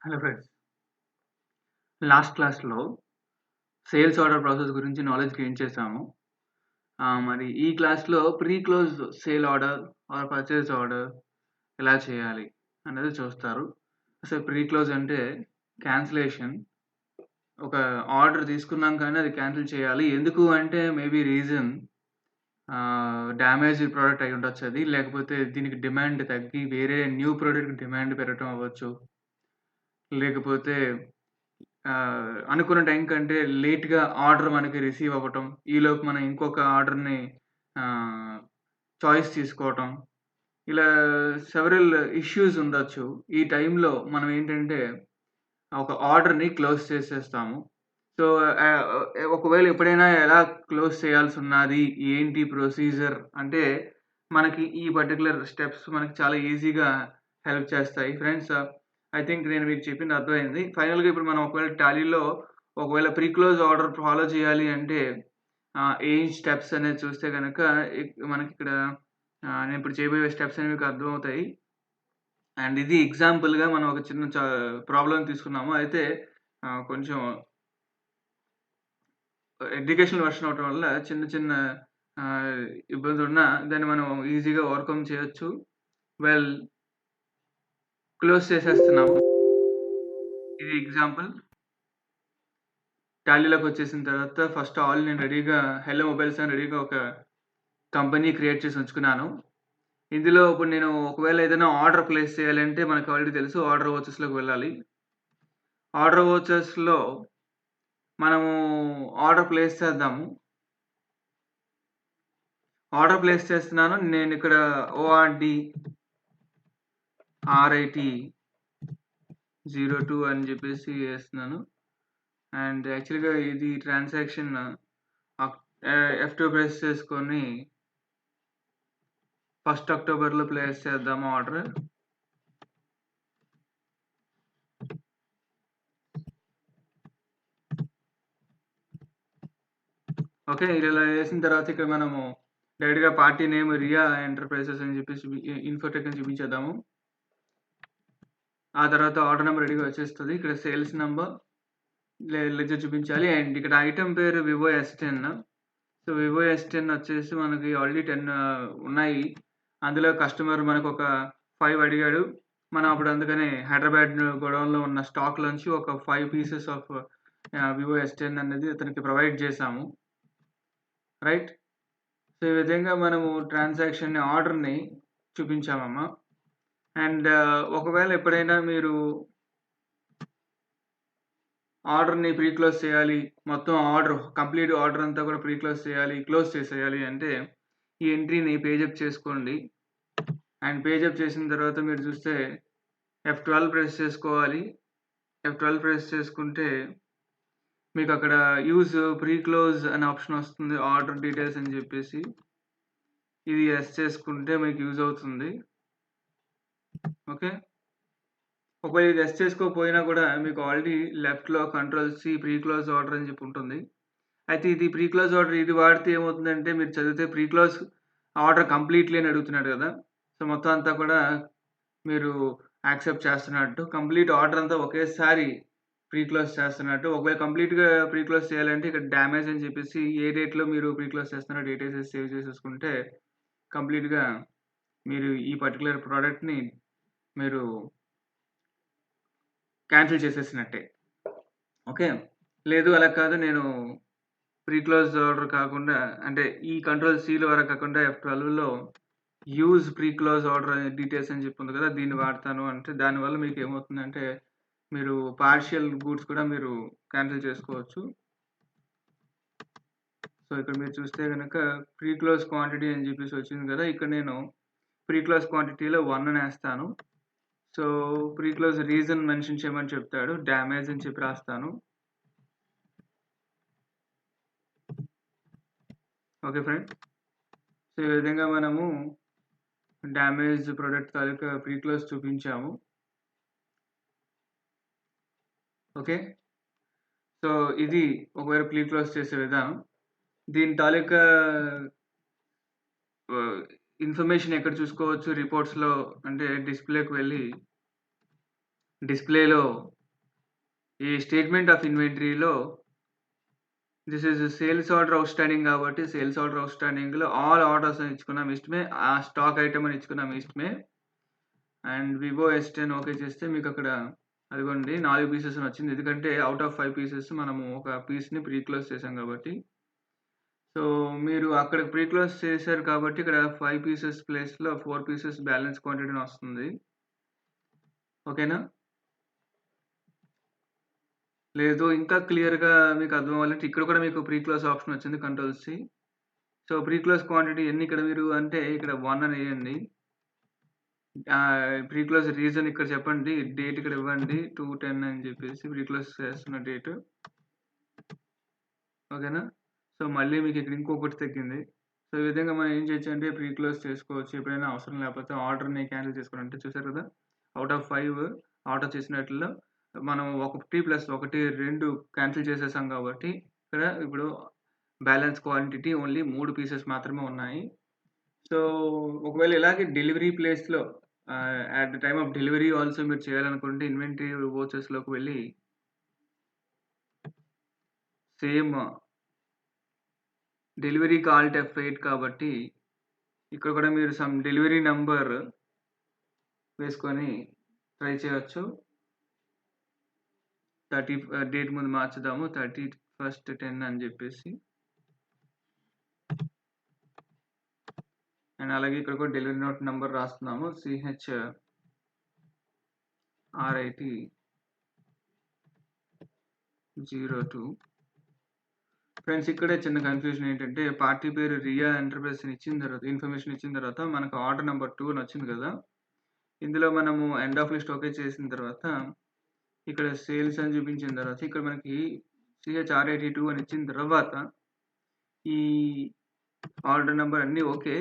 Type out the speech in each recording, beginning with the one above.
Hello friends. Last క్లాస్‌లో sales order process గురించి knowledge gain చేసాము. మరి ఈ క్లాస్‌లో pre close sale order or purchase order ఎలా చేయాలి అనేది చూస్తారు. అసలు ప్రీ క్లోజ్ అంటే క్యాన్సిలేషన్. ఒక ఆర్డర్ తీసుకున్నాం కానీ అది క్యాన్సిల్ చేయాలి. ఎందుకు అంటే మేబీ రీజన్ డ్యామేజ్డ్ ప్రొడక్ట్ అయి ఉండొచ్చది. లేకపోతే దీనికి డిమాండ్ తగ్గి వేరే న్యూ ప్రొడక్ట్‌కి డిమాండ్ పెరగటం అవ్వచ్చు. లేకపోతే అనుకున్న టైం కంటే లేట్‌గా ఆర్డర్ మనకి రిసీవ్ అవ్వటం. ఈలోపు మనం ఇంకొక ఆర్డర్‌ని ఆహ్, చాయిస్ తీసుకోవటం. ఇలా సెవరల్ ఇష్యూస్ ఉండొచ్చు. ఈ టైంలో మనం ఏంటంటే ఒక ఆర్డర్‌ని క్లోజ్ చేసేస్తాము. సో, ఒకవేళ ఎప్పుడైనా ఎలా క్లోజ్ చేయాల్సున్నది? ఏంటి ప్రొసీజర్? అంటే మనకి ఈ పర్టిక్యులర్ స్టెప్స్ మనకి చాలా ఈజీగా హెల్ప్ చేస్తాయి. ఫ్రెండ్స్, ఐ థింక్ నేను మీకు చెప్పింది అర్థమైంది. ఫైనల్‌గా ఇప్పుడు మనం ఒకవేళ టాలీలో ఒకవేళ ప్రీ క్లోజ్ ఆర్డర్ ఫాలో చేయాలి అంటే ఏం స్టెప్స్ అనేది చూస్తే గనక మనకిక్కడ నేను ఇప్పుడు చేయబోయే స్టెప్స్ అనేవి మీకు అర్థమవుతాయి. అండ్ ఇది ఎగ్జాంపుల్‌గా మనం ఒక చిన్న ప్రాబ్లమ్ తీసుకున్నాము. అయితే కొంచెం ఎడ్యుకేషనల్ వెర్షన్ అవ్వటం వల్ల చిన్న చిన్న ఆహ్, ఇబ్బందులున్నా దాన్ని మనం ఈజీగా ఓవర్‌కమ్ చేయొచ్చు. వెల్, క్లోజ్ చేసేస్తున్నాము. ఇది ఎగ్జాంపుల్. టాలీలోకొచ్చేసిన తర్వాత ఫస్ట్ ఆల్ నేను రెడీగా హెలో మొబైల్స్ అని రెడీగా ఒక కంపెనీ క్రియేట్ చేసి ఉంచుకున్నాను. ఇందులో ఇప్పుడు నేను ఒకవేళ ఏదైనా ఆర్డర్ ప్లేస్ చేయాలంటే మనకు ఆల్రెడీ తెలుసు ఆర్డర్ వోచర్స్‌లోకి వెళ్ళాలి. ఆర్డర్ వోచర్స్‌లో మనము ఆర్డర్ ప్లేస్ చేద్దాము. ఆర్డర్ ప్లేస్ చేస్తున్నాను. నేనిక్కడ ఓఆర్‌డి RIT02 అని జెప్పేసి యేస్తున్నాను. అండ్ యాక్చువల్‌గా ఇది ట్రాన్సాక్షన్ F2 ప్రెస్ చేసుకొని 1 అక్టోబర్‌లో ప్లేస్ చేద్దాము ఆర్డర్. ఓకే. ఇలా యేసిన తర్వాత ఇక్కడ మనము డైరెక్ట్‌గా పార్టీ నేమ్ రియా ఎంటర్‌ప్రైజెస్ అని జెప్పేసి ఇన్ఫోటెక్ అని చూపించేద్దాము. ఆ తర్వాత ఆర్డర్ నంబర్ రెడీగా వచ్చేస్తది. ఇక్కడ సేల్స్ నంబర్ లెడ్జర్ చూపించాలి. అండ్ ఇక్కడ ఐటెమ్ పేరు Vivo S10. So, Vivo S10 వచ్చేసి మనకి ఆల్రెడీ 10 ఉన్నాయి. అందులో కస్టమర్ మనకొక 5 అడిగాడు. మనం అప్పుడు అందుకని హైదరాబాద్ గోడౌన్‌లో ఉన్న స్టాక్‌లోంచి ఒక 5 పీసెస్ ఆఫ్ వివో S10 అనేది అతనికి ప్రొవైడ్ చేశాము. రైట్? సో, ఈ విధంగా మనము ఆర్డర్‌ని చూపించామమ్మా. అండ్ ఒకవేళ ఎప్పుడైనా మీరు ఆర్డర్‌ని ప్రీ క్లోజ్ చేయాలి. మొత్తం కంప్లీట్ ఆర్డర్ అంతా కూడా ప్రీ క్లోజ్ చేయాలి. క్లోజ్ చేసేయాలి అంటే ఈ ఎంట్రీని పేజప్ చేసుకోండి. అండ్ పేజప్ చేసిన తర్వాత మీరు చూస్తే F12 ప్రెస్ చేసుకోవాలి. F12 ప్రెస్ చేసుకుంటే మీకక్కడ యూజ్ ప్రీ క్లోజ్ అనే ఆప్షన్ వస్తుంది. ఆర్డర్ డీటెయిల్స్ అని చెప్పేసి. ఇది యెస్ చేసుకుంటే మీకు యూజ్ అవుతుంది. ఓకే. ఒకవేళ ఇది యెస్ చేసుకోకపోయినా కూడా మీకు ఆల్రెడీ లెఫ్ట్‌లో కంట్రోల్-C ప్రీ క్లోజ్ ఆర్డర్ అని చెప్పి ఉంటుంది. అయితే ఇది ప్రీ క్లోజ్ ఆర్డర్ ఇది వాడితే ఏమవుతుందంటే మీరు చదివితే ప్రీ క్లోజ్ ఆర్డర్ కంప్లీట్‌లీ అని అడుగుతున్నాడు కదా! సో, మొత్తం అంతా కూడా మీరు యాక్సెప్ట్ చేస్తున్నట్టు. కంప్లీట్ ఆర్డర్ అంతా ఒకేసారి ప్రీ క్లోజ్ చేస్తున్నట్టు. ఒకవేళ కంప్లీట్‌గా ప్రీ క్లోజ్ చేయాలంటే ఇక్కడ డ్యామేజ్ అని చెప్పేసి ఏ డేట్‌లో మీరు ప్రీ క్లోజ్ చేస్తున్నారో డేట్ ఏసేసి సేవ్ చేసేసుకుంటే కంప్లీట్‌గా మీరు ఈ పర్టిక్యులర్ ప్రొడక్ట్‌ని మీరు క్యాన్సిల్ చేసేసినట్టే. ఓకే. లేదు అలా కాదు నేను ప్రీ క్లోజ్ ఆర్డర్ కాకుండా అంటే ఈ కంట్రోల్-Cలో వరకు కాకుండా F12లో యూజ్ ప్రీ క్లోజ్ ఆర్డర్ అనే డీటెయిల్స్ అని చెప్పి ఉంది కదా! దీన్ని వాడతాను అంటే దానివల్ల మీకు ఏమవుతుందంటే మీరు పార్షియల్ గూడ్స్ కూడా మీరు క్యాన్సిల్ చేసుకోవచ్చు. సో, ఇక్కడ మీరు చూస్తే గనక ప్రీ క్లోజ్ క్వాంటిటీ అని చెప్పేసి వచ్చింది కదా! ఇక్కడ నేను ప్రీ క్లోజ్ క్వాంటిటీలో 1 అని ఏస్తాను. So, pre close reason mention చేయమని చెప్తాడు. డ్యామేజ్ అని చెప్పి రాస్తాను. Okay friends. సో, ఈ విధంగా మనము డ్యామేజ్ ప్రొడక్ట్ తాలూకా ప్రీ క్లోజ్ చూపించాము. ఓకే. సో, ఇది ఒకవేళ ప్రీ క్లోజ్ చేసే విధానం. దీని తాలూకా ఇన్ఫర్మేషన్ ఎక్కడ చూసుకోవచ్చు రిపోర్ట్స్‌లో అంటే డిస్‌ప్లేకి వెళ్ళి డిస్‌ప్లేలో ఈ స్టేట్మెంట్ ఆఫ్ ఇన్వెంటరీలో this is sales order outstanding కాబట్టి సేల్స్ ఆర్డర్ ఔట్‌స్టాండింగ్‌లో ఆల్ ఆర్డర్స్ అని ఇచ్చుకున్నాం ఇష్టమే. ఆ స్టాక్ ఐటెమ్ అని ఇచ్చుకున్నాం ఇష్టమే. అండ్ వివో S10 ఓకే చేస్తే మీకక్కడ అదిగోండి 4 పీసెస్ అని వచ్చింది. ఎందుకంటే ఔట్ ఆఫ్ 5 పీసెస్ మనము ఒక పీస్‌ని ప్రీ క్లోజ్ చేసాం కాబట్టి. సో, మీరు అక్కడ ప్రీ క్లోజ్ చేశారు కాబట్టి ఇక్కడ 5 పీసెస్ ప్లేస్‌లో 4 పీసెస్ బ్యాలెన్స్ క్వాంటిటీ అని వస్తుంది. ఓకేనా? లేదు ఇంకా క్లియర్‌గా మీకు అర్థం అవ్వాలంటే ఇక్కడ కూడా మీకు ప్రీ క్లోజ్ ఆప్షన్ వచ్చింది control C. So, pre close quantity ఎన్ని ఇక్కడ మీరు అంటే ఇక్కడ 1 అని ఎయండి. ప్రీ క్లోజ్ రీజన్ ఇక్కడ చెప్పండి. డేట్ ఇక్కడ ఇవ్వండి. 2/10 అని చెప్పేసి ప్రీ క్లోజ్ చేస్తున్న డేట్. ఓకేనా? సో, మళ్ళీ మీకు ఇక్కడ ఇంకొకటి తగ్గింది. సో, ఈ విధంగా మనం ఏం చేయొచ్చు అంటే ప్రీ క్లోజ్ చేసుకోవచ్చు. ఎప్పుడైనా అవసరం లేకపోతే ఆర్డర్‌ని క్యాన్సిల్ చేసుకోవాలంటే చూసారు కదా! ఔట్ ఆఫ్ 5 ఆర్డర్ చేసినట్లో మనం 1 ప్లస్ 1, 2 క్యాన్సిల్ చేసేసాం కాబట్టి ఇక్కడ ఇప్పుడు బ్యాలెన్స్ క్వాంటిటీ ఓన్లీ 3 పీసెస్ మాత్రమే ఉన్నాయి. సో, ఒకవేళ ఇలాగే డెలివరీ ప్లేస్‌లో at the time of delivery also మీరు చేయాలనుకుంటే ఇన్వెంటరీ వోచర్స్‌లోకి వెళ్లి సేమ్ డెలివరీకి ఆల్ట్ F8 కాబట్టి ఇక్కడ కూడా మీరు సమ్ డెలివరీ నంబర్ వేసుకొని ట్రై చేయొచ్చు. 30 డేట్ ముందు మార్చుదాము. 31/10 అని చెప్పేసి. అండ్ అలాగే ఇక్కడ కూడా డెలివరీ నోట్ నంబర్ రాస్తున్నాము. CHRIT02. ఫ్రెండ్స్ ఇక్కడే చిన్న కన్‌ఫ్యూజన్ ఏంటంటే పార్టీ పేరు రియా ఎంటర్‌ప్రైజెస్ అని ఇచ్చిన తర్వాత ఇన్ఫర్మేషన్ ఇచ్చిన తర్వాత మనకు ఆర్డర్ నంబర్ 2 అని వచ్చింది కదా! ఇందులో మనము ఎండ్ ఆఫ్ లిస్ట్ ఓకే చేసిన తర్వాత ఇక్కడ సేల్స్ అని చూపించిన తర్వాత ఇక్కడ మనకి CHRIT2 అని ఇచ్చిన తర్వాత ఈ ఆర్డర్ నంబర్ అన్నీ ఓకే.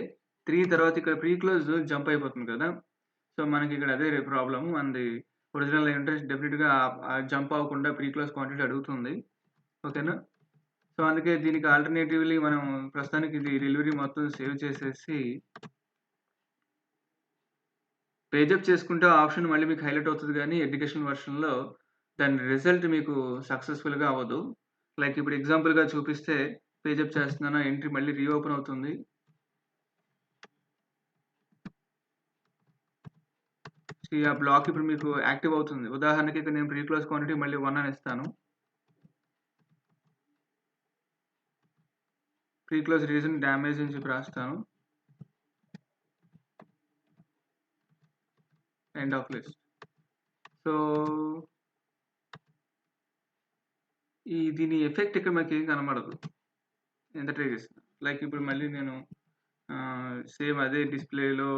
3 తర్వాత ఇక్కడ ప్రీ క్లోజ్ జంప్ అయిపోతుంది కదా! సో, మనకి ఇక్కడ అదే ప్రాబ్లమ్. మనది ఒరిజినల్ అయ్యుంటే డెఫినిట్‌గా జంప్ అవ్వకుండా ప్రీ క్లోజ్ క్వాంటిటీ అడుగుతుంది. ఓకేనా? సో, అందుకే దీనికి ఆల్టర్‌నేటివ్‌లీ మనం ప్రస్తుతానికి ఇది డెలివరీ మొత్తం సేవ్ చేసేసి పేజప్ చేసుకుంటే ఆ ఆప్షన్ మళ్ళీ మీకు హైలైట్ అవుతది గానీ, ఎడ్యుకేషన్ వెర్షన్‌లో దాని రిజల్ట్ మీకు సక్సెస్‌ఫుల్‌గా అవ్వదు. లైక్ ఇప్పుడు ఎగ్జాంపుల్‌గా చూపిస్తే పేజప్ చేస్తున్నాను. ఎంట్రీ మళ్ళీ రీఓపెన్ అవుతుంది. ఆ బ్లాక్ ఇప్పుడు మీకు యాక్టివ్ అవుతుంది. ఉదాహరణకి ఇక్కడ నేను ప్రీ క్లోజ్ క్వాంటిటీ మళ్ళీ 1 అని ఇస్తాను. ప్రీ క్లోజ్ రీజన్ డ్యామేజ్ అని చెప్పి రాస్తాను. End of list. సో, దీని ఎఫెక్ట్ ఇక్కడ మనకేం కనబడదు. ఎంత ట్రై చేసినా. లైక్ ఇప్పుడు మళ్ళీ నేను సేమ్ అదే డిస్‌ప్లేలో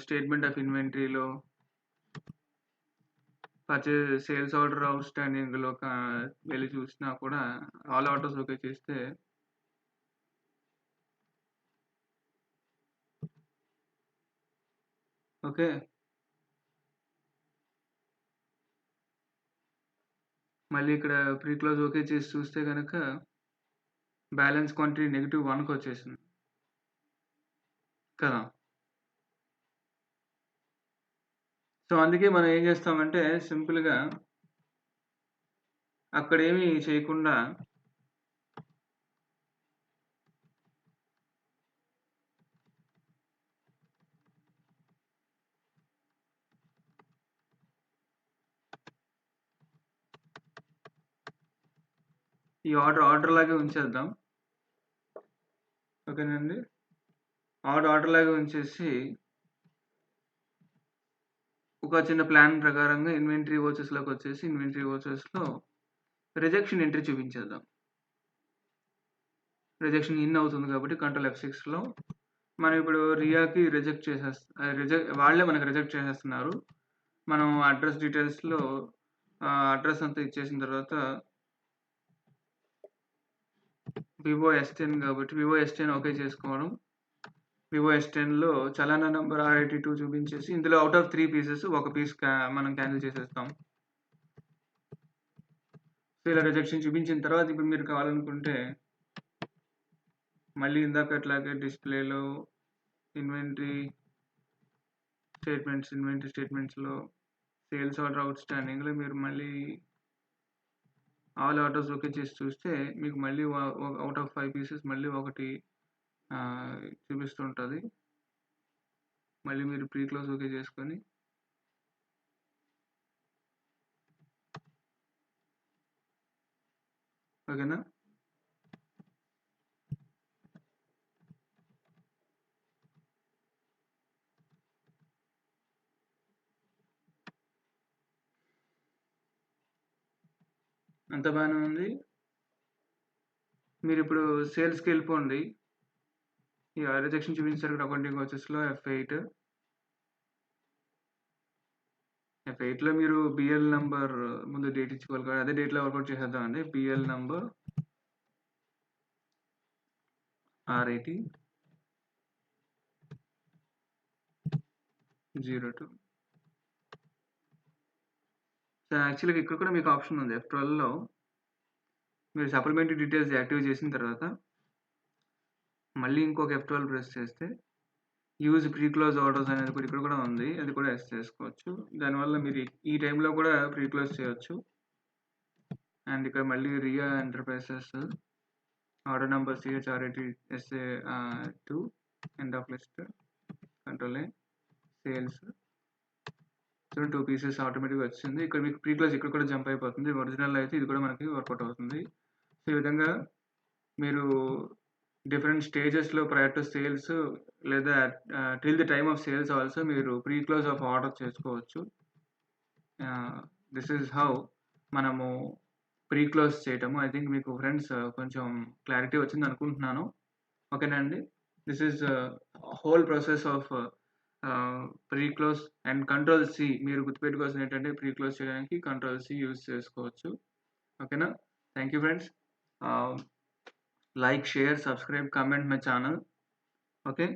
స్టేట్మెంట్ ఆఫ్ ఇన్వెంటరీలో సేల్స్ ఆర్డర్ ఔట్‌స్టాండింగ్‌లో వెళ్లి చూసినా కూడా ఆల్ ఆర్డర్స్ ఓకే చేస్తే ఓకే. మళ్ళీ ఇక్కడ ప్రీ క్లోజ్ ఓకే చేసి చూస్తే గనక బ్యాలెన్స్ క్వాంటిటీ -1కొచ్చేసింది. కదా! సో, అందుకే మనం ఏం చేస్తామంటే సింపుల్‌గా అక్కడేమి చేయకుండా ఈ ఆర్డర్ లాగే ఉంచేద్దాం. ఓకేనండి. ఆర్డర్ లాగే ఉంచేసి ఒక చిన్న ప్లాన్ ప్రకారంగా ఇన్వెంటరీ వోచర్స్‌లోకొచ్చేసి ఇన్వెంటరీ వోచర్స్‌లో రిజెక్షన్ ఎంట్రీ చూపించేద్దాం. రిజెక్షన్ ఇన్ అవుతుంది కాబట్టి కంట్రోల్ F6లో మనం ఇప్పుడు రియాకి వాళ్ళే మనకు రిజెక్ట్ చేసేస్తున్నారు. మనం అడ్రెస్ డీటెయిల్స్‌లో అడ్రెస్ అంతా ఇచ్చేసిన తర్వాత వివో S10 కాబట్టి వివో S10 ఓకే చేసుకోవడం. వివో S10లో చలానా నంబర్ RIT2 చూపించేసి ఇందులో ఔట్ ఆఫ్ 3 పీసెస్ ఒక పీస్ మనం క్యాన్సిల్ చేసేస్తాం. సో, ఇలా రిజెక్షన్ చూపించిన తర్వాత ఇప్పుడు మీరు కావాలనుకుంటే మళ్ళీ ఇందాకట్లాగే డిస్‌ప్లేలో ఇన్వెంటరీ స్టేట్మెంట్స్‌లో సేల్స్ ఆర్డర్ అవుట్ స్టాండింగ్‌లో మీరు మళ్ళీ ఆల్ ఆర్డర్స్ ఓకే చేసి చూస్తే మీకు మళ్ళీ ఔట్ ఆఫ్ 5 పీసెస్ మళ్ళీ ఒకటి చూపిస్తుంటది. మళ్ళీ మీరు ప్రీ క్లోజ్ ఓకే చేసుకొని ఓకేనా? అంతా బానే ఉంది. మీరిప్పుడు సేల్స్‌కి వెళ్ళిపోండి. ఈ ఆరో సెక్షన్ చూపించారు ఇక్కడ అకౌంటింగ్ వచ్చేస్‌లో F8లో మీరు బిఎల్ నంబర్ ముందు డేట్ ఇచ్చుకోవాలి కదా! అదే డేట్‌లో వర్కౌట్ చేసేద్దామండి. BL number R80 02. సో, యాక్చువల్‌గా ఇక్కడ కూడా మీకు ఆప్షన్ ఉంది. F12లో మీరు సప్లిమెంటరీ డీటెయిల్స్ యాక్టివ్ చేసిన తర్వాత మళ్ళీ ఇంకొక F12 ప్రెస్ చేస్తే యూజ్ ప్రీ క్లోజ్ ఆర్డర్స్ అనేది కూడా ఇక్కడ కూడా ఉంది. అది కూడా యెస్ చేసుకోవచ్చు. దానివల్ల మీరు ఈ టైంలో కూడా ప్రీ క్లోజ్ చేయొచ్చు. అండ్ ఇక్కడ మళ్ళీ Riya enterprises order number CH-R80 SA2 end of list control A sales. So 2 pieces ఆటోమేటిక్‌గా వచ్చింది. ఇక్కడ మీకు ప్రీ క్లోజ్ ఇక్కడ కూడా జంప్ అయిపోతుంది. ఒరిజినల్ అయితే ఇది కూడా మనకి వర్కౌట్ అవుతుంది. సో ఈ విధంగా మీరు డిఫరెంట్ స్టేజెస్‌లో ప్రయర్ టు సేల్స్ లేదా till the time of sales also మీరు ప్రీ క్లోజ్ ఆఫ్ ఆర్డర్ చేసుకోవచ్చు. దిస్ ఈజ్ హౌ మనము ప్రీ క్లోజ్ చేయటము. ఐ థింక్ మీకు ఫ్రెండ్స్ కొంచెం క్లారిటీ వచ్చింది అనుకుంటున్నాను. ఓకేనా అండి? This is whole process of pre close and control C మీరు గుర్తుపెట్టుకోవాల్సింది ఏంటంటే ప్రీ క్లోజ్ చేయడానికి కంట్రోల్ C యూజ్ చేసుకోవచ్చు. ఓకేనా? Thank you friends. Like, share, subscribe, comment my channel. Okay.